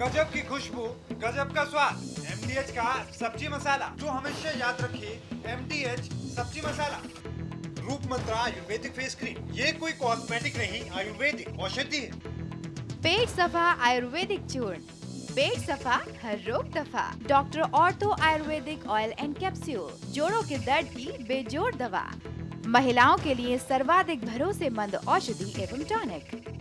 गजब की खुशबू, गजब का स्वाद, MDH का सब्जी मसाला, जो हमेशा याद रखिए, MDH सब्जी मसाला। रूप मंत्रा आयुर्वेदिक फेस क्रीम, ये कोई कॉस्मेटिक नहीं, आयुर्वेदिक औषधि है। पेट सफा आयुर्वेदिक चूर्ण, पेट सफा हर रोग दफा। Doctor ortho Ayurvedic oil and capsule, जोड़ों के दर्द की बेजोड़ दवा। महिलाओं के लिए सर्वाधिक भरोसेमंद औषधि एवं टॉनिक।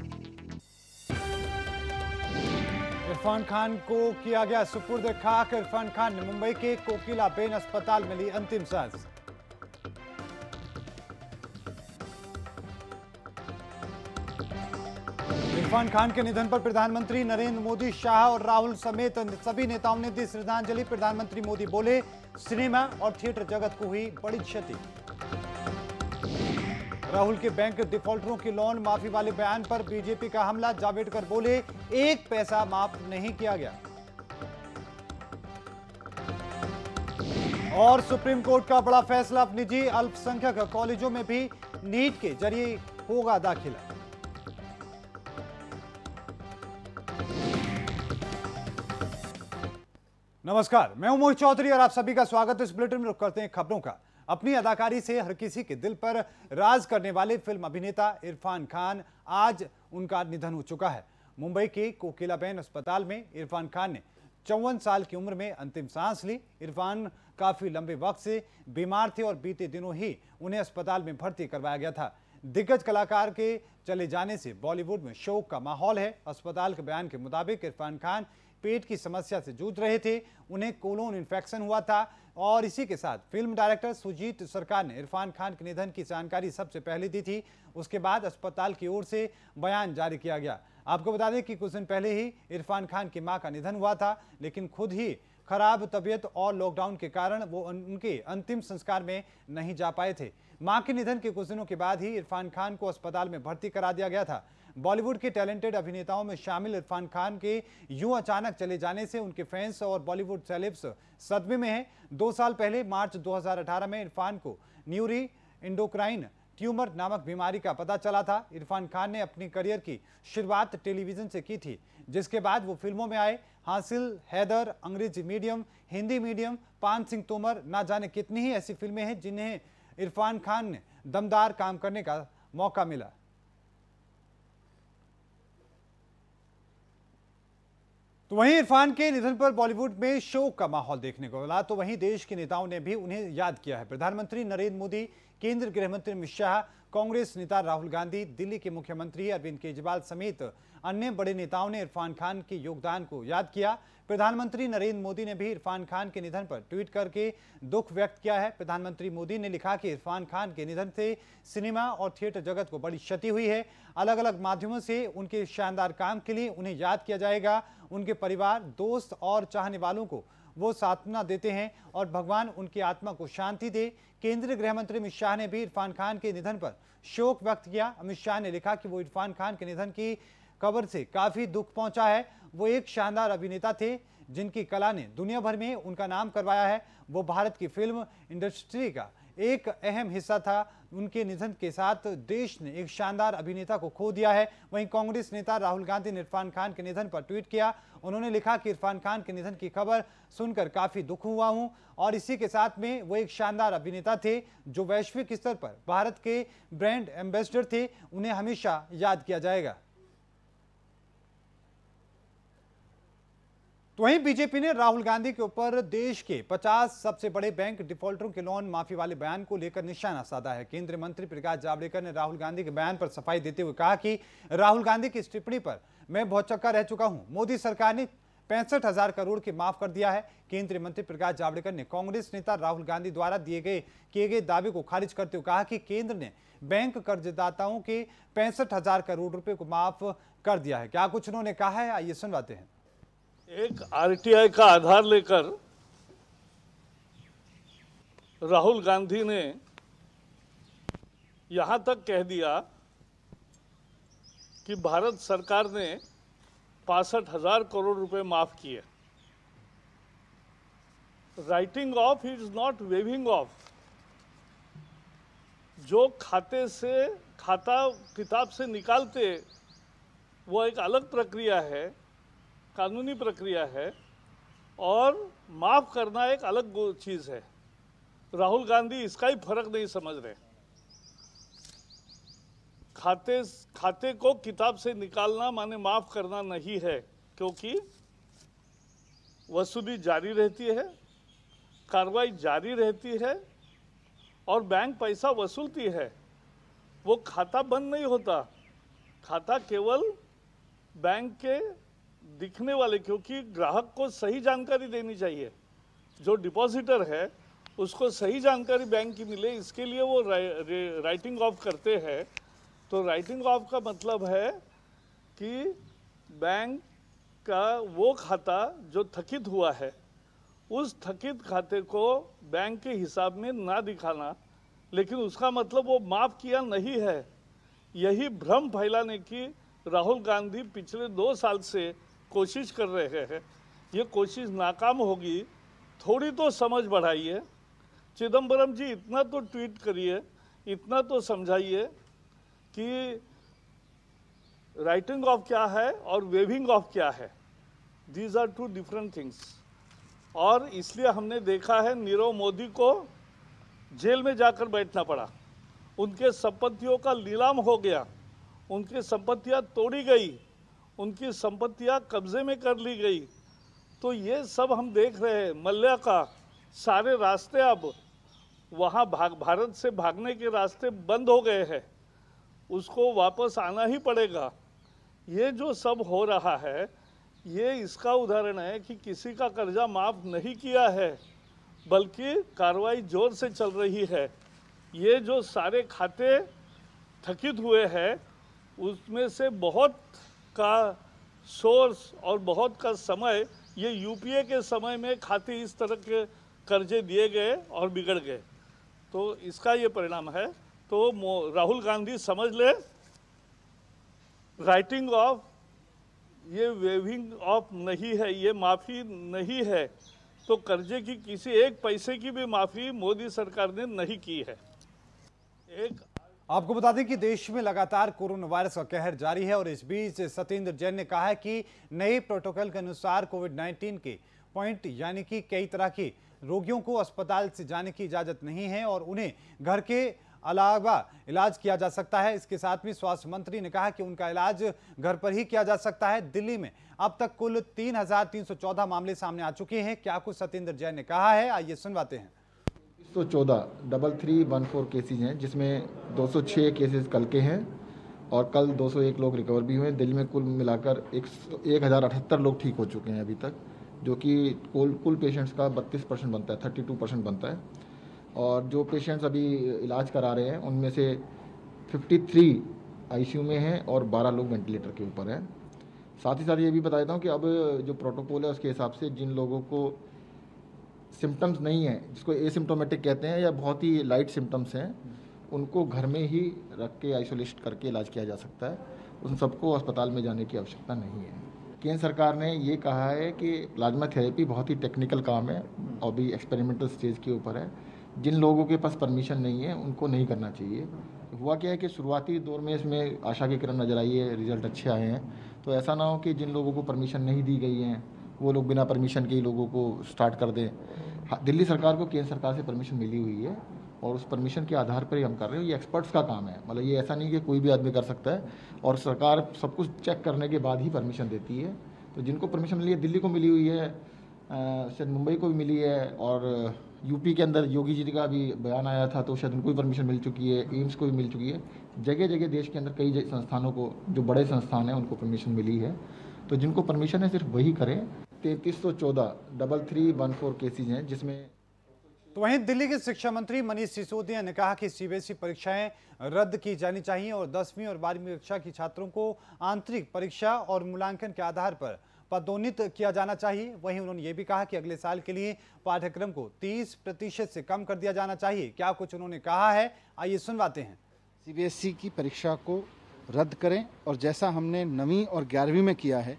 इरफान खान को किया गया सुपुर्द खाक। इरफान खान ने मुंबई के कोकिलाबेन अस्पताल में ली अंतिम सांस। इरफान खान के निधन पर प्रधानमंत्री नरेंद्र मोदी, शाह और राहुल समेत सभी नेताओं ने दी श्रद्धांजलि। प्रधानमंत्री मोदी बोले, सिनेमा और थिएटर जगत को हुई बड़ी क्षति। राहुल के बैंक डिफॉल्टरों की लोन माफी वाले बयान पर बीजेपी का हमला। जावड़ेकर बोले, एक पैसा माफ नहीं किया गया। और सुप्रीम कोर्ट का बड़ा फैसला, अब निजी अल्पसंख्यक कॉलेजों में भी नीट के जरिए होगा दाखिला। नमस्कार, मैं हूं मोहित चौधरी और आप सभी का स्वागत है। इस बुलेटिन में रुख करते हैं खबरों का। अपनी अदाकारी से हर किसी के दिल पर राज करने वाले फिल्म अभिनेता इरफान खान, आज उनका निधन हो चुका है। मुंबई के कोकिलाबेन अस्पताल में इरफान खान ने 54 साल की उम्र में अंतिम सांस ली। इरफान काफी लंबे वक्त से बीमार थे और बीते दिनों ही उन्हें अस्पताल में भर्ती करवाया गया था। दिग्गज कलाकार के चले जाने से बॉलीवुड में शोक का माहौल है। अस्पताल के बयान के मुताबिक इरफान खान पेट की समस्या से जूझ रहे थे, उन्हें कोलोन इन्फेक्शन हुआ था और इसी के साथ फिल्म डायरेक्टर सुजीत सरकार ने इरफान खान के निधन की जानकारी सबसे पहले दी थी। उसके बाद अस्पताल की ओर से बयान जारी किया गया। आपको बता दें कि कुछ दिन पहले ही इरफान खान की मां का निधन हुआ था, लेकिन खुद ही खराब तबीयत और लॉकडाउन के कारण वो उनके अंतिम संस्कार में नहीं जा पाए थे। मां के निधन के कुछ दिनों के बाद ही इरफान खान को अस्पताल में भर्ती करा दिया गया था। बॉलीवुड के टैलेंटेड अभिनेताओं में शामिल इरफान खान के यूं अचानक चले जाने से उनके फैंस और बॉलीवुड सेलेब्स सदमे में हैं। 2 साल पहले मार्च 2018 में इरफान को न्यूरी इंडोक्राइन ट्यूमर नामक बीमारी का पता चला था। इरफान खान ने अपनी करियर की शुरुआत टेलीविजन से की थी, जिसके बाद वो फिल्मों में आए। हासिल, हैदर, अंग्रेजी मीडियम, हिंदी मीडियम, पान सिंह तोमर, ना जाने कितनी ही ऐसी फिल्में हैं जिन्हें इरफान खान ने दमदार काम करने का मौका मिला। तो वहीं इरफान के निधन पर बॉलीवुड में शोक का माहौल देखने को मिला, तो वहीं देश के नेताओं ने भी उन्हें याद किया है। प्रधानमंत्री नरेंद्र मोदी, केंद्रीय गृह मंत्री अमित शाह, कांग्रेस नेता राहुल गांधी, दिल्ली के मुख्यमंत्री अरविंद केजरीवाल समेत अन्य बड़े नेताओं ने इरफान खान के योगदान को याद किया। प्रधानमंत्री नरेंद्र मोदी ने भी इरफान खान के निधन पर ट्वीट करके दुख व्यक्त किया है। प्रधानमंत्री मोदी ने लिखा कि इरफान खान के निधन से सिनेमा और थिएटर जगत को बड़ी क्षति हुई है। अलग अलग माध्यमों से उनके शानदार काम के लिए उन्हें याद किया जाएगा। उनके परिवार, दोस्त और चाहने वालों को वो सांत्वना देते हैं और भगवान उनकी आत्मा को शांति दे। केंद्रीय गृह मंत्री अमित शाह ने भी इरफान खान के निधन पर शोक व्यक्त किया। अमित शाह ने लिखा कि वो इरफान खान के निधन की खबर से काफी दुख पहुंचा है। वो एक शानदार अभिनेता थे जिनकी कला ने दुनिया भर में उनका नाम करवाया है। वो भारत की फिल्म इंडस्ट्री का एक अहम हिस्सा था। उनके निधन के साथ देश ने एक शानदार अभिनेता को खो दिया है। वहीं कांग्रेस नेता राहुल गांधी ने इरफान खान के निधन पर ट्वीट किया। उन्होंने लिखा कि इरफान खान के निधन की खबर सुनकर काफी दुख हुआ हूं और इसी के साथ में वो एक शानदार अभिनेता थे जो वैश्विक स्तर पर भारत के ब्रांड एम्बेसडर थे। उन्हें हमेशा याद किया जाएगा। तो वहीं बीजेपी ने राहुल गांधी के ऊपर देश के 50 सबसे बड़े बैंक डिफॉल्टरों के लोन माफी वाले बयान को लेकर निशाना साधा है। केंद्रीय मंत्री प्रकाश जावड़ेकर ने राहुल गांधी के बयान पर सफाई देते हुए कहा कि राहुल गांधी की इस टिप्पणी पर मैं बहुत चक्का रह चुका हूं। मोदी सरकार ने 65,000 करोड़ की माफ कर दिया है। केंद्रीय मंत्री प्रकाश जावड़ेकर ने कांग्रेस नेता राहुल गांधी द्वारा किए गए दावे को खारिज करते हुए कहा कि केंद्र ने बैंक कर्जदाताओं के 65,000 करोड़ रुपए को माफ कर दिया है। क्या कुछ उन्होंने कहा है, आइए सुनवाते हैं। एक आरटीआई का आधार लेकर राहुल गांधी ने यहां तक कह दिया कि भारत सरकार ने 65,000 करोड़ रुपए माफ किए। Writing off is not waiving off. जो खाते से खाता किताब से निकालते वो एक अलग प्रक्रिया है, कानूनी प्रक्रिया है और माफ़ करना एक अलग चीज़ है। राहुल गांधी इसका ही फर्क नहीं समझ रहे। खाते को किताब से निकालना माने माफ़ करना नहीं है, क्योंकि वसूली जारी रहती है, कार्रवाई जारी रहती है और बैंक पैसा वसूलती है। वो खाता बंद नहीं होता। खाता केवल बैंक के दिखने वाले, क्योंकि ग्राहक को सही जानकारी देनी चाहिए। जो डिपॉजिटर है उसको सही जानकारी बैंक की मिले, इसके लिए वो राइटिंग ऑफ करते हैं। तो राइटिंग ऑफ का मतलब है कि बैंक का वो खाता जो थकित हुआ है, उस थकित खाते को बैंक के हिसाब में ना दिखाना, लेकिन उसका मतलब वो माफ़ किया नहीं है। यही भ्रम फैलाने की राहुल गांधी पिछले 2 साल से कोशिश कर रहे हैं। ये कोशिश नाकाम होगी। थोड़ी तो समझ बढ़ाइए। चिदम्बरम जी, इतना तो ट्वीट करिए, इतना तो समझाइए कि राइटिंग ऑफ क्या है और वेविंग ऑफ क्या है। These are 2 different things. और इसलिए हमने देखा है नीरव मोदी को जेल में जाकर बैठना पड़ा। उनके संपत्तियों का नीलाम हो गया, उनकी संपत्तियां तोड़ी गई, उनकी संपत्तियां कब्जे में कर ली गई। तो ये सब हम देख रहे हैं। मल्ल्या का सारे रास्ते अब वहाँ भारत से भागने के रास्ते बंद हो गए हैं, उसको वापस आना ही पड़ेगा। ये जो सब हो रहा है, ये इसका उदाहरण है कि किसी का कर्जा माफ़ नहीं किया है, बल्कि कार्रवाई जोर से चल रही है। ये जो सारे खाते थकित हुए हैं, उसमें से बहुत का सोर्स और बहुत का समय ये यूपीए के समय में खाते इस तरह के कर्जे दिए गए और बिगड़ गए। तो इसका ये परिणाम है। तो राहुल गांधी समझ ले, राइटिंग ऑफ ये वेविंग ऑफ नहीं है, ये माफ़ी नहीं है। तो कर्जे की किसी एक पैसे की भी माफ़ी मोदी सरकार ने नहीं की है। आपको बता दें कि देश में लगातार कोरोना वायरस का कहर जारी है और इस बीच सत्येंद्र जैन ने कहा है कि नए प्रोटोकॉल के अनुसार कोविड-19 के पॉइंट यानी कि कई तरह के रोगियों को अस्पताल से जाने की इजाजत नहीं है और उन्हें घर के अलावा इलाज किया जा सकता है। इसके साथ में स्वास्थ्य मंत्री ने कहा कि उनका इलाज घर पर ही किया जा सकता है। दिल्ली में अब तक कुल 3,314 मामले सामने आ चुके हैं। क्या कुछ सत्येंद्र जैन ने कहा है, आइए सुनवाते हैं। 314 केसेज हैं, जिसमें 206 केसेस कल के हैं और कल 201 लोग रिकवर भी हुए। दिल्ली में कुल मिलाकर 1078 लोग ठीक हो चुके हैं अभी तक, जो कि कुल पेशेंट्स का 32% बनता है, 32% बनता है। और जो पेशेंट्स अभी इलाज करा रहे हैं उनमें से 53 आईसीयू में हैं और 12 लोग वेंटिलेटर के ऊपर हैं। साथ ही साथ ये भी बता देता हूँ कि अब जो प्रोटोकॉल है उसके हिसाब से जिन लोगों को सिम्टम्स नहीं है, जिसको एसिम्टोमेटिक कहते हैं या बहुत ही लाइट सिम्टम्स हैं, उनको घर में ही रख के आइसोलेट करके इलाज किया जा सकता है। उन सबको अस्पताल में जाने की आवश्यकता नहीं है। केंद्र सरकार ने ये कहा है कि प्लाज्मा थेरेपी बहुत ही टेक्निकल काम है और भी एक्सपेरिमेंटल स्टेज के ऊपर है। जिन लोगों के पास परमिशन नहीं है उनको नहीं करना चाहिए। हुआ क्या है कि शुरुआती दौर में इसमें आशा की किरण नजर आई है, रिजल्ट अच्छे आए हैं। तो ऐसा ना हो कि जिन लोगों को परमिशन नहीं दी गई है वो लोग बिना परमिशन के ही लोगों को स्टार्ट कर दें। दिल्ली सरकार को केंद्र सरकार से परमिशन मिली हुई है और उस परमिशन के आधार पर ही हम कर रहे हैं। ये एक्सपर्ट्स का काम है, मतलब ये ऐसा नहीं कि कोई भी आदमी कर सकता है और सरकार सब कुछ चेक करने के बाद ही परमिशन देती है। तो जिनको परमिशन मिली है, दिल्ली को मिली हुई है, शायद मुंबई को भी मिली है और यूपी के अंदर योगी जी का भी बयान आया था तो शायद उनको भी परमिशन मिल चुकी है, एम्स को भी मिल चुकी है। जगह जगह देश के अंदर कई संस्थानों को, जो बड़े संस्थान हैं, उनको परमिशन मिली है। तो जिनको परमिशन है सिर्फ वही करें। 3,314 केसेज हैं, जिसमें तो वहीं दिल्ली के शिक्षा मंत्री मनीष सिसोदिया ने कहा कि सीबीएसई परीक्षाएं रद्द की जानी चाहिए और 10वीं और 12वीं कक्षा के छात्रों को आंतरिक परीक्षा और मूल्यांकन के आधार पर पदोन्नत किया जाना चाहिए। वहीं उन्होंने ये भी कहा कि अगले साल के लिए पाठ्यक्रम को 30% से कम कर दिया जाना चाहिए। क्या कुछ उन्होंने कहा है, आइए सुनवाते हैं। सीबीएसई की परीक्षा को रद्द करें और जैसा हमने 9वीं और 11वीं में किया है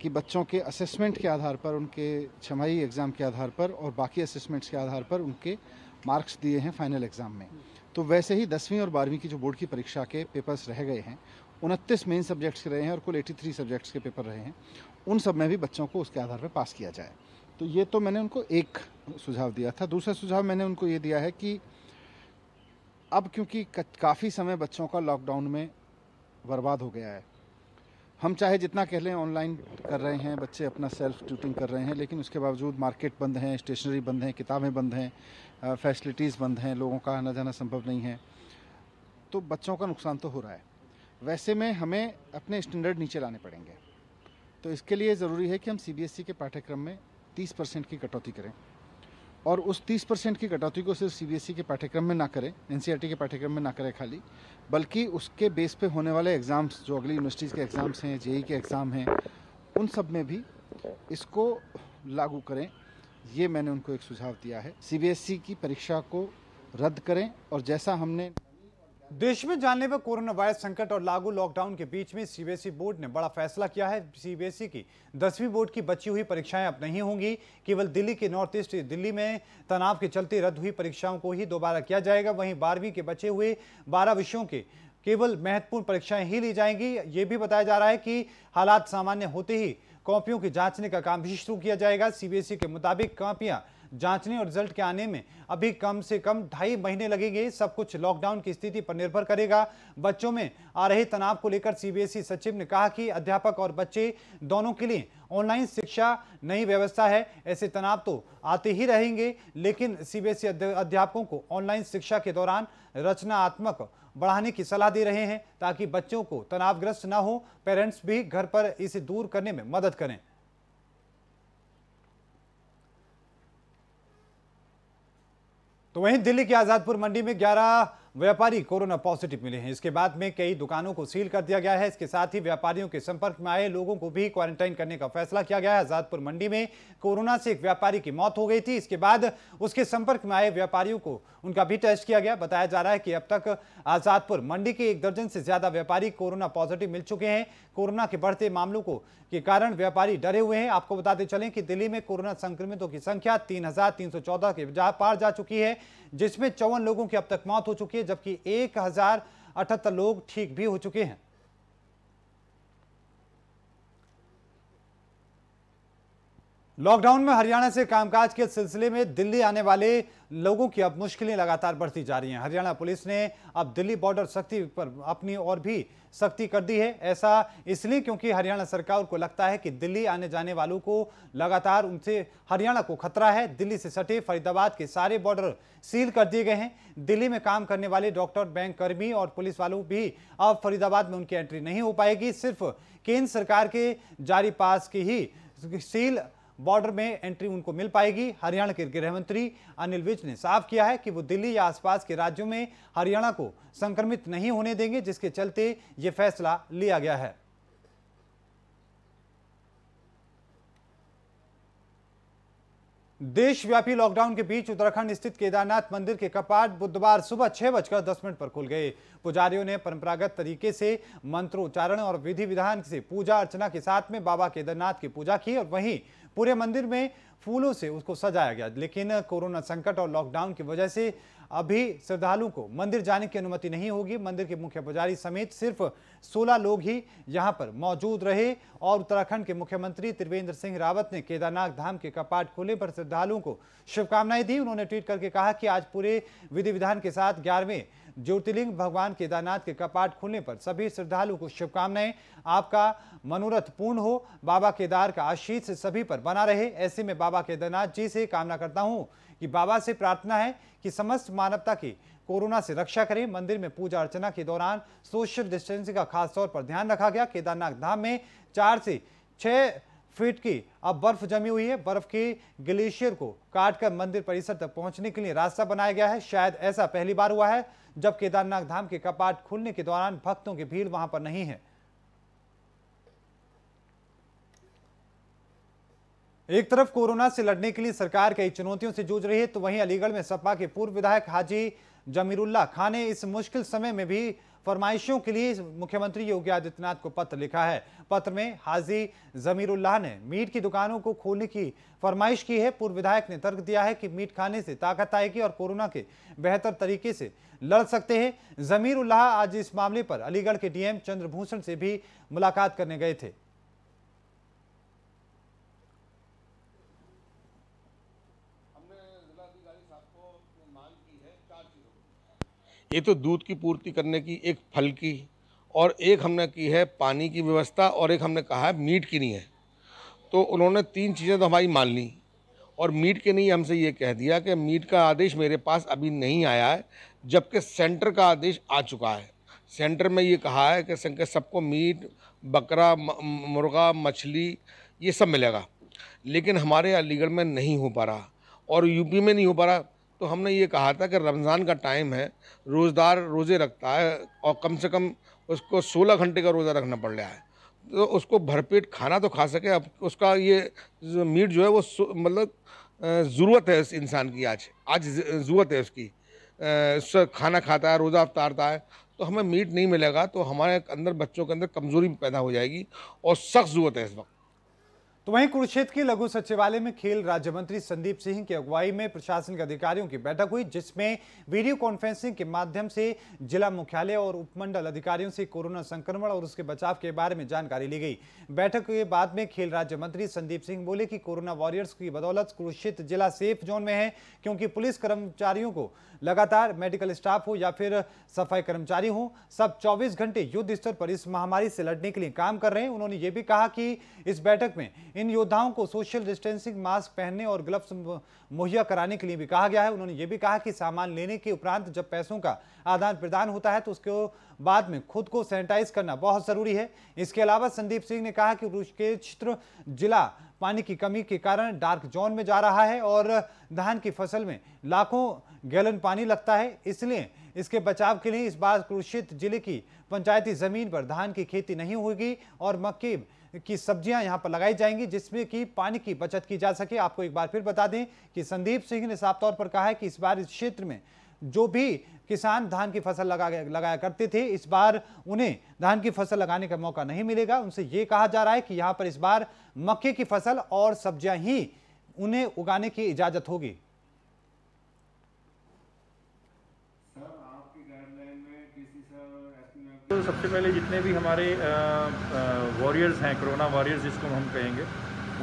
कि बच्चों के असेसमेंट के आधार पर, उनके छमाही एग्ज़ाम के आधार पर और बाकी असेसमेंट्स के आधार पर उनके मार्क्स दिए हैं फाइनल एग्ज़ाम में, तो वैसे ही 10वीं और 12वीं की जो बोर्ड की परीक्षा के पेपर्स रह गए हैं, 29 मेन सब्जेक्ट्स के रहे हैं और कुल 83 सब्जेक्ट्स के पेपर रहे हैं, उन सब में भी बच्चों को उसके आधार पर पास किया जाए। तो ये तो मैंने उनको एक सुझाव दिया था। दूसरा सुझाव मैंने उनको ये दिया है कि अब क्योंकि काफ़ी समय बच्चों का लॉकडाउन में बर्बाद हो गया है, हम चाहे जितना कह लें ऑनलाइन कर रहे हैं, बच्चे अपना सेल्फ ट्यूटिंग कर रहे हैं, लेकिन उसके बावजूद मार्केट बंद हैं, स्टेशनरी बंद हैं, किताबें बंद हैं, फैसिलिटीज़ बंद हैं, लोगों का आना जाना संभव नहीं है, तो बच्चों का नुकसान तो हो रहा है। वैसे में हमें अपने स्टैंडर्ड नीचे लाने पड़ेंगे। तो इसके लिए ज़रूरी है कि हम CBSE के पाठ्यक्रम में 30% की कटौती करें, और उस 30% की कटौती को सिर्फ CBSE के पाठ्यक्रम में ना करें, NCERT के पाठ्यक्रम में ना करें खाली, बल्कि उसके बेस पे होने वाले एग्ज़ाम्स जो अगली यूनिवर्सिटीज़ के एग्ज़ाम्स हैं, JEE के एग्ज़ाम हैं, उन सब में भी इसको लागू करें। ये मैंने उनको एक सुझाव दिया है। CBSE की परीक्षा को रद्द करें, और जैसा हमने देश में जानलेवा कोरोना वायरस संकट और लागू लॉकडाउन के बीच में CBSE बोर्ड ने बड़ा फैसला किया है। CBSE की 10वीं बोर्ड की बची हुई परीक्षाएं अब नहीं होंगी। केवल दिल्ली के नॉर्थ ईस्ट दिल्ली में तनाव के चलते रद्द हुई परीक्षाओं को ही दोबारा किया जाएगा। वहीं 12वीं के बचे हुए 12 विषयों के केवल महत्वपूर्ण परीक्षाएं ही ली जाएंगी। ये भी बताया जा रहा है कि हालात सामान्य होते ही कॉपियों की जांचने का काम भी शुरू किया जाएगा। CBSE के मुताबिक कॉपियां जांचने और रिजल्ट के आने में अभी कम से कम 2.5 महीने लगेंगे। सब कुछ लॉकडाउन की स्थिति पर निर्भर करेगा। बच्चों में आ रहे तनाव को लेकर CBSE सचिव ने कहा कि अध्यापक और बच्चे दोनों के लिए ऑनलाइन शिक्षा नई व्यवस्था है। ऐसे तनाव तो आते ही रहेंगे, लेकिन CBSE अध्यापकों को ऑनलाइन शिक्षा के दौरान रचनात्मक बढ़ाने की सलाह दे रहे हैं ताकि बच्चों को तनावग्रस्त ना हो। पेरेंट्स भी घर पर इसे दूर करने में मदद करें। तो वहीं दिल्ली के आजादपुर मंडी में 11 व्यापारी कोरोना पॉजिटिव मिले हैं। इसके बाद में कई दुकानों को सील कर दिया गया है। इसके साथ ही व्यापारियों के संपर्क में आए लोगों को भी क्वारंटाइन करने का फैसला किया गया है। आजादपुर मंडी में कोरोना से एक व्यापारी की मौत हो गई थी। इसके बाद उसके संपर्क में आए व्यापारियों को उनका भी टेस्ट किया गया। बताया जा रहा है कि अब तक आजादपुर मंडी के 1 दर्जन से ज्यादा व्यापारी कोरोना पॉजिटिव मिल चुके हैं। कोरोना के बढ़ते मामलों के कारण व्यापारी डरे हुए हैं। आपको बताते चलें कि दिल्ली में कोरोना संक्रमितों की संख्या 3,314 के पार जा चुकी है, जिसमें 54 लोगों की अब तक मौत हो चुकी है, जबकि 1,078 लोग ठीक भी हो चुके हैं। लॉकडाउन में हरियाणा से कामकाज के सिलसिले में दिल्ली आने वाले लोगों की अब मुश्किलें लगातार बढ़ती जा रही हैं। हरियाणा पुलिस ने अब दिल्ली बॉर्डर सख्ती पर अपनी और भी सख्ती कर दी है। ऐसा इसलिए क्योंकि हरियाणा सरकार को लगता है कि दिल्ली आने जाने वालों को लगातार उनसे हरियाणा को खतरा है। दिल्ली से सटे फरीदाबाद के सारे बॉर्डर सील कर दिए गए हैं। दिल्ली में काम करने वाले डॉक्टर, बैंक कर्मी और पुलिस वालों भी अब फरीदाबाद में उनकी एंट्री नहीं हो पाएगी। सिर्फ केंद्र सरकार के जारी पास की ही सील बॉर्डर में एंट्री उनको मिल पाएगी। हरियाणा के गृह मंत्री अनिल विज ने साफ किया है कि वो दिल्ली या आसपास के राज्यों में हरियाणा को संक्रमित नहीं होने देंगे, जिसके चलते ये फैसला लिया गया है। देशव्यापी लॉकडाउन के बीच उत्तराखंड स्थित केदारनाथ मंदिर के कपाट बुधवार सुबह 6:10 पर खुल गए। पुजारियों ने परंपरागत तरीके से मंत्रोच्चारण और विधि विधान से पूजा अर्चना के साथ में बाबा केदारनाथ की पूजा की और वहीं पूरे मंदिर में फूलों से उसको सजाया गया। लेकिन कोरोना संकट और लॉकडाउन की वजह से अभी श्रद्धालुओं को मंदिर जाने की अनुमति नहीं होगी। मंदिर के मुख्य पुजारी समेत सिर्फ 16 लोग ही यहां पर मौजूद रहे और उत्तराखंड के मुख्यमंत्री त्रिवेंद्र सिंह रावत ने केदारनाथ धाम के कपाट खोलने पर श्रद्धालुओं को शुभकामनाएं दी। उन्होंने ट्वीट करके कहा कि आज पूरे विधि विधान के साथ 11वें ज्योतिर्लिंग भगवान केदारनाथ के कपाट खुलने पर सभी श्रद्धालुओं को शुभकामनाएं। आपका मनोरथ पूर्ण हो। बाबा केदार का आशीष सभी पर बना रहे। ऐसे में बाबा केदारनाथ जी से कामना करता हूं कि बाबा से प्रार्थना है कि समस्त मानवता की कोरोना से रक्षा करें। मंदिर में पूजा अर्चना के दौरान सोशल डिस्टेंसिंग का खास तौर पर ध्यान रखा गया। केदारनाथ धाम में 4 से 6 फीट की अब बर्फ जमी हुई है। बर्फ के ग्लेशियर को काटकर मंदिर परिसर तक पहुंचने के लिए रास्ता बनाया गया है। शायद ऐसा पहली बार हुआ है जब केदारनाथ धाम के कपाट खुलने के दौरान भक्तों की भीड़ वहां पर नहीं है। एक तरफ कोरोना से लड़ने के लिए सरकार कई चुनौतियों से जूझ रही है, तो वहीं अलीगढ़ में सपा के पूर्व विधायक हाजी जमीरुल्लाह खान ने इस मुश्किल समय में भी फरमाइशों के लिए मुख्यमंत्री योगी आदित्यनाथ को पत्र लिखा है। पत्र में हाजी जमीरुल्लाह ने मीट की दुकानों को खोलने की फरमाइश की है। पूर्व विधायक ने तर्क दिया है कि मीट खाने से ताकत आएगी और कोरोना के बेहतर तरीके से लड़ सकते हैं। जमीरुल्लाह आज इस मामले पर अलीगढ़ के डीएम चंद्रभूषण से भी मुलाकात करने गए थे। ये तो दूध की पूर्ति करने की, एक फल की, और एक हमने की है पानी की व्यवस्था, और एक हमने कहा है मीट की नहीं है। तो उन्होंने 3 चीज़ें तो हमारी मान ली, और मीट के नहीं हमसे ये कह दिया कि मीट का आदेश मेरे पास अभी नहीं आया है, जबकि सेंटर का आदेश आ चुका है। सेंटर में ये कहा है कि सबको मीट, बकरा, मुर्गा, मछली ये सब मिलेगा, लेकिन हमारे अलीगढ़ में नहीं हो पा रहा और यूपी में नहीं हो पा रहा। तो हमने ये कहा था कि रमज़ान का टाइम है, रोज़दार रोज़े रखता है और कम से कम उसको 16 घंटे का रोज़ा रखना पड़ रहा है, तो उसको भरपेट खाना तो खा सके। अब उसका ये मीट जो है वो मतलब ज़रूरत है इस इंसान की, आज ज़रूरत है उसकी। खाना खाता है, रोज़ा अफ्तारता है, तो हमें मीट नहीं मिलेगा तो हमारे अंदर, बच्चों के अंदर कमज़ोरी पैदा हो जाएगी और सख्त ज़रूरत है इस वक्त। तो वहीं कुरुक्षेत्र के लघु सचिवालय में खेल राज्य मंत्री संदीप सिंह की अगुवाई में प्रशासनिक अधिकारियों की बैठक हुई, जिसमें वीडियो कॉन्फ्रेंसिंग के माध्यम से जिला मुख्यालय और उपमंडल अधिकारियों से कोरोना संक्रमण और उसके बचाव के बारे में जानकारी ली गई। बैठक के बाद में खेल राज्य मंत्री संदीप सिंह बोले कि कोरोना वॉरियर्स की बदौलत कुरुक्षेत्र जिला सेफ जोन में है, क्योंकि पुलिस कर्मचारियों को लगातार, मेडिकल स्टाफ हो या फिर सफाई कर्मचारी हो, सब 24 घंटे युद्ध स्तर पर इस महामारी से लड़ने के लिए काम कर रहे हैं। उन्होंने ये भी कहा कि इस बैठक में इन योद्धाओं को सोशल डिस्टेंसिंग, मास्क पहनने और ग्लव्स मुहैया कराने के लिए भी कहा गया है। उन्होंने ये भी कहा कि सामान लेने के उपरांत जब पैसों का आदान प्रदान होता है तो उसके बाद में खुद को सैनिटाइज करना बहुत जरूरी है। इसके अलावा संदीप सिंह ने कहा कि कुरुक्षेत्र जिला पानी की कमी के कारण डार्क जोन में जा रहा है और धान की फसल में लाखों गैलन पानी लगता है, इसलिए इसके बचाव के लिए इस बार कुरुक्षेत्र जिले की पंचायती जमीन पर धान की खेती नहीं होगी और मक्के की सब्जियां यहां पर लगाई जाएंगी, जिसमें कि पानी की बचत की जा सके। आपको एक बार फिर बता दें कि संदीप सिंह ने साफ तौर पर कहा है कि इस बार इस क्षेत्र में जो भी किसान धान की फसल लगाया करते थे, इस बार उन्हें धान की फसल लगाने का मौका नहीं मिलेगा। उनसे ये कहा जा रहा है कि यहां पर इस बार मक्के की फसल और सब्जियां ही उन्हें उगाने की इजाजत होगी। तो सबसे पहले जितने भी हमारे वॉरियर्स हैं, कोरोना वॉरियर्स जिसको हम कहेंगे,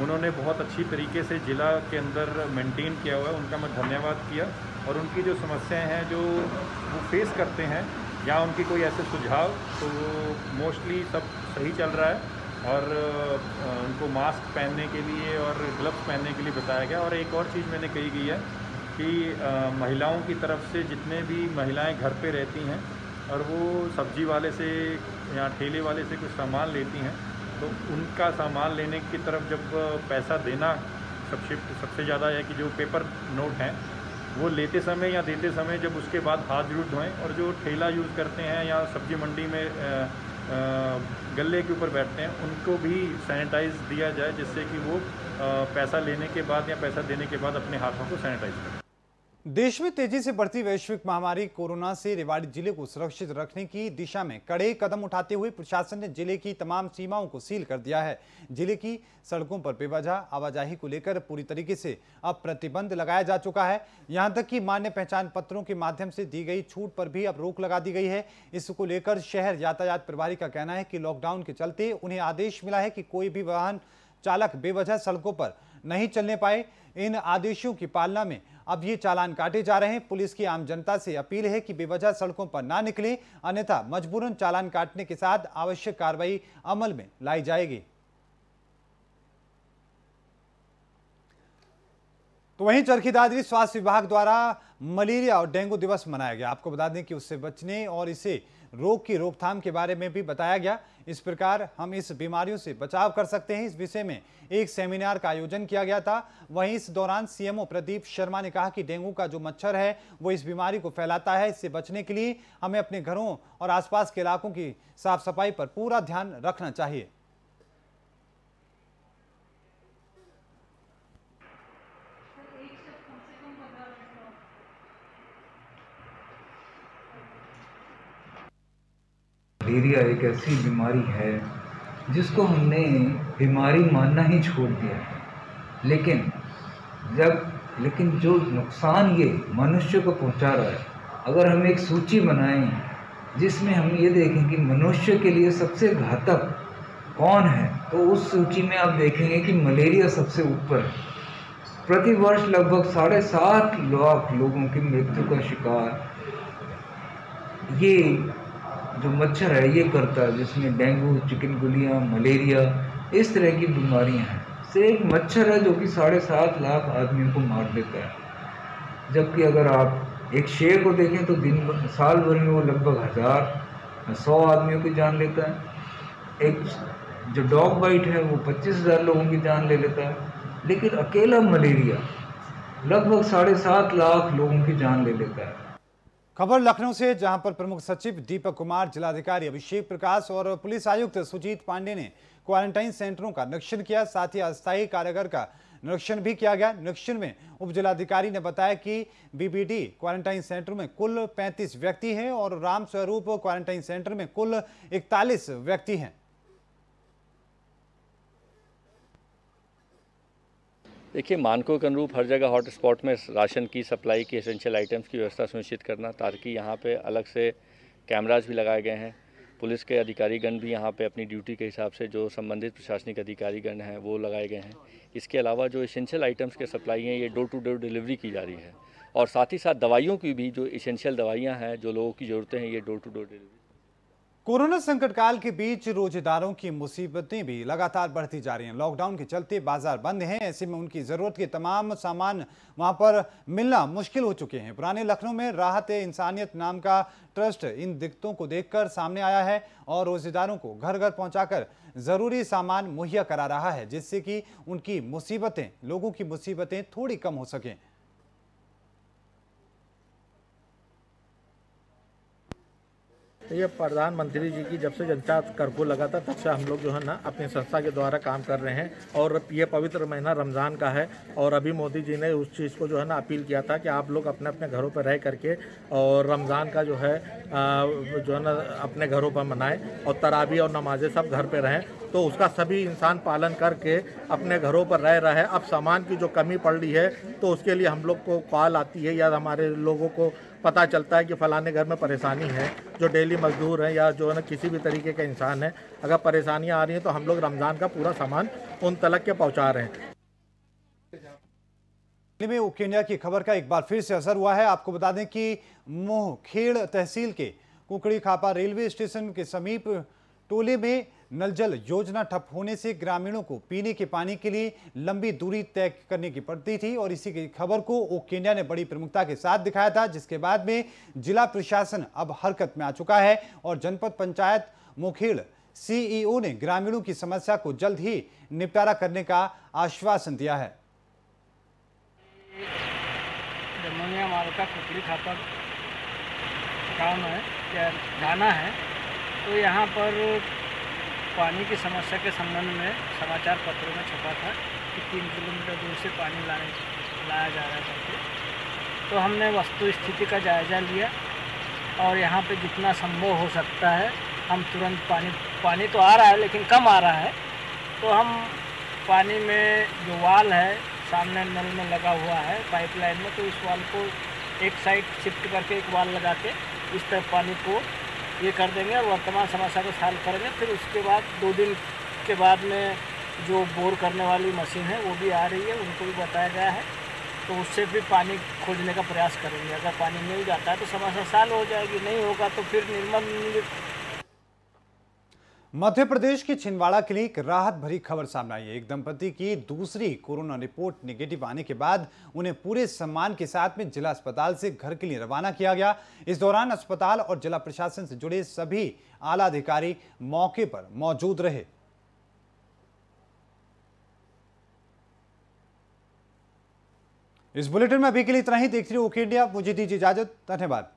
उन्होंने बहुत अच्छी तरीके से जिला के अंदर मेंटेन किया हुआ है, उनका मैं धन्यवाद किया। और उनकी जो समस्याएं हैं जो वो फेस करते हैं या उनकी कोई ऐसे सुझाव, तो वो मोस्टली सब सही चल रहा है। और उनको मास्क पहनने के लिए और ग्लव्स पहनने के लिए बताया गया। और एक और चीज़ मैंने कही गई है कि महिलाओं की तरफ से जितने भी महिलाएं घर पे रहती हैं और वो सब्जी वाले से या ठेले वाले से कुछ सामान लेती हैं, तो उनका सामान लेने की तरफ जब पैसा देना सबसे ज़्यादा है कि जो पेपर नोट हैं वो लेते समय या देते समय जब उसके बाद हाथ जरूर धोएं। और जो ठेला यूज़ करते हैं या सब्जी मंडी में गल्ले के ऊपर बैठते हैं, उनको भी सैनिटाइज दिया जाए, जिससे कि वो पैसा लेने के बाद या पैसा देने के बाद अपने हाथों को सैनिटाइज करें। देश में तेजी से बढ़ती वैश्विक महामारी कोरोना से रेवाड़ी जिले को सुरक्षित रखने की दिशा में कड़े कदम उठाते हुए प्रशासन ने जिले की तमाम सीमाओं को सील कर दिया है। जिले की सड़कों पर बेवजह आवाजाही को लेकर पूरी तरीके से अब प्रतिबंध लगाया जा चुका है। यहां तक कि मान्य पहचान पत्रों के माध्यम से दी गई छूट पर भी अब रोक लगा दी गई है। इसको लेकर शहर यातायात प्रभारी का कहना है कि लॉकडाउन के चलते उन्हें आदेश मिला है कि कोई भी वाहन चालक बेवजह सड़कों पर नहीं चलने पाए। इन आदेशों की पालना में अब ये चालान काटे जा रहे हैं। पुलिस की आम जनता से अपील है कि बेवजह सड़कों पर ना निकले, अन्यथा मजबूरन चालान काटने के साथ आवश्यक कार्रवाई अमल में लाई जाएगी। तो वहीं चरखी दादरी स्वास्थ्य विभाग द्वारा मलेरिया और डेंगू दिवस मनाया गया। आपको बता दें कि उससे बचने और इसे रोग की रोकथाम के बारे में भी बताया गया। इस प्रकार हम इस बीमारियों से बचाव कर सकते हैं, इस विषय में एक सेमिनार का आयोजन किया गया था। वहीं इस दौरान सीएमओ प्रदीप शर्मा ने कहा कि डेंगू का जो मच्छर है वो इस बीमारी को फैलाता है। इससे बचने के लिए हमें अपने घरों और आसपास के इलाकों की साफ सफाई पर पूरा ध्यान रखना चाहिए। मलेरिया एक ऐसी बीमारी है जिसको हमने बीमारी मानना ही छोड़ दिया है, लेकिन जो नुकसान ये मनुष्य को पहुंचा रहा है, अगर हम एक सूची बनाएं जिसमें हम ये देखें कि मनुष्य के लिए सबसे घातक कौन है, तो उस सूची में आप देखेंगे कि मलेरिया सबसे ऊपर है। प्रतिवर्ष लगभग 7.5 लाख लोगों की मृत्यु का शिकार ये जो मच्छर है ये करता है, जिसमें डेंगू, चिकनगुनिया, मलेरिया इस तरह की बीमारियां हैं। से एक मच्छर है जो कि 7.5 लाख आदमियों को मार देता है, जबकि अगर आप एक शेर को देखें तो साल भर में वो लगभग 1,000-100 आदमियों की जान लेता है। एक जो डॉग बाइट है वो 25,000 लोगों की जान ले लेता है, लेकिन अकेला मलेरिया लगभग 7.5 लाख लोगों की जान ले लेता है। खबर लखनऊ से, जहां पर प्रमुख सचिव दीपक कुमार, जिलाधिकारी अभिषेक प्रकाश और पुलिस आयुक्त सुजीत पांडे ने क्वारंटाइन सेंटरों का निरीक्षण किया। साथ ही अस्थायी कारागार का निरीक्षण भी किया गया। निरीक्षण में उप जिलाधिकारी ने बताया कि बीबीडी क्वारंटाइन सेंटर में कुल 35 व्यक्ति हैं और राम स्वरूप क्वारंटाइन सेंटर में कुल 41 व्यक्ति हैं। देखिए, मानकों के अनुरूप हर जगह हॉट स्पॉट में राशन की सप्लाई की, एसेंशियल आइटम्स की व्यवस्था सुनिश्चित करना, ताकि यहाँ पे अलग से कैमराज भी लगाए गए हैं। पुलिस के अधिकारीगण भी यहाँ पे अपनी ड्यूटी के हिसाब से जो संबंधित प्रशासनिक अधिकारीगण हैं वो लगाए गए हैं। इसके अलावा जो एसेंशियल आइटम्स के सप्लाई हैं ये डोर टू डोर डिलीवरी की जा रही है, और साथ ही साथ दवाइयों की भी, जो एसेंशियल दवाइयाँ हैं, जो लोगों की ज़रूरतें हैं, ये door to door delivery. Corona संकट काल के बीच रोजेदारों की मुसीबतें भी लगातार बढ़ती जा रही हैं। लॉकडाउन के चलते बाजार बंद हैं, ऐसे में उनकी जरूरत के तमाम सामान वहां पर मिलना मुश्किल हो चुके हैं। पुराने लखनऊ में राहत इंसानियत नाम का ट्रस्ट इन दिक्कतों को देखकर सामने आया है और रोजेदारों को घर घर पहुंचाकर जरूरी सामान मुहैया करा रहा है, जिससे कि उनकी मुसीबतें, लोगों की मुसीबतें थोड़ी कम हो सकें। ये प्रधानमंत्री जी की जब से जनता कर्फ्यू लगा था तब से हम लोग जो है ना अपनी संस्था के द्वारा काम कर रहे हैं, और ये पवित्र महीना रमज़ान का है, और अभी मोदी जी ने उस चीज़ को जो है ना अपील किया था कि आप लोग अपने अपने घरों पर रह करके और रमज़ान का जो है ना अपने घरों पर मनाएं, और तरावी और नमाजें सब घर पे रहें। तो उसका सभी इंसान पालन करके अपने घरों पर रह रहे हैं। अब सामान की जो कमी पड़ रही है तो उसके लिए हम लोग को कॉल आती है या हमारे लोगों को पता चलता है कि फलाने घर में परेशानी है, जो डेली मजदूर हैं या जो है ना किसी भी तरीके के इंसान है, अगर परेशानियां आ रही हैं तो हम लोग रमज़ान का पूरा सामान उन तलक के पहुंचा रहे हैं। में उकेंडिया की खबर का एक बार फिर से असर हुआ है। आपको बता दें कि मोहखेड़ तहसील के कुकड़ी खापा रेलवे स्टेशन के समीप टोले में नल जल योजना ठप होने से ग्रामीणों को पीने के पानी के लिए लंबी दूरी तय करने की पड़ती थी, और इसी की खबर को उकेंडिया ने बड़ी प्रमुखता के साथ दिखाया था, जिसके बाद में जिला प्रशासन अब हरकत में आ चुका है और जनपद पंचायत मोखेड़ सीईओ ने ग्रामीणों की समस्या को जल्द ही निपटारा करने का आश्वासन दिया है। जमुनिया मार्ग का कुकड़ी खापा काम है, क्या जाना है, तो यहाँ पर पानी की समस्या के संबंध में समाचार पत्रों में छपा था कि 3 किलोमीटर दूर से पानी लाया जा रहा है करके। तो हमने वस्तु स्थिति का जायज़ा लिया और यहाँ पे जितना संभव हो सकता है हम तुरंत पानी तो आ रहा है लेकिन कम आ रहा है, तो हम पानी में जो वाल है सामने नल में लगा हुआ है पाइपलाइन में, तो इस वाल को एक साइड शिफ्ट करके एक वाल लगा के इस तरह पानी को ये कर देंगे और वर्तमान समस्या को सॉल्व करेंगे। फिर उसके बाद 2 दिन के बाद में जो बोर करने वाली मशीन है वो भी आ रही है, उनको भी बताया गया है, तो उससे भी पानी खोजने का प्रयास करेंगे। अगर पानी मिल जाता है तो समस्या सॉल्व हो जाएगी, नहीं होगा तो फिर निर्मल। मध्य प्रदेश के छिंदवाड़ा के लिए एक राहत भरी खबर सामने आई है। एक दंपति की दूसरी कोरोना रिपोर्ट नेगेटिव आने के बाद उन्हें पूरे सम्मान के साथ में जिला अस्पताल से घर के लिए रवाना किया गया। इस दौरान अस्पताल और जिला प्रशासन से जुड़े सभी आला अधिकारी मौके पर मौजूद रहे। इस बुलेटिन में अभी के लिए इतना ही। देखते रहिए उकेंडिया। मुझे दीजिए इजाजत। धन्यवाद।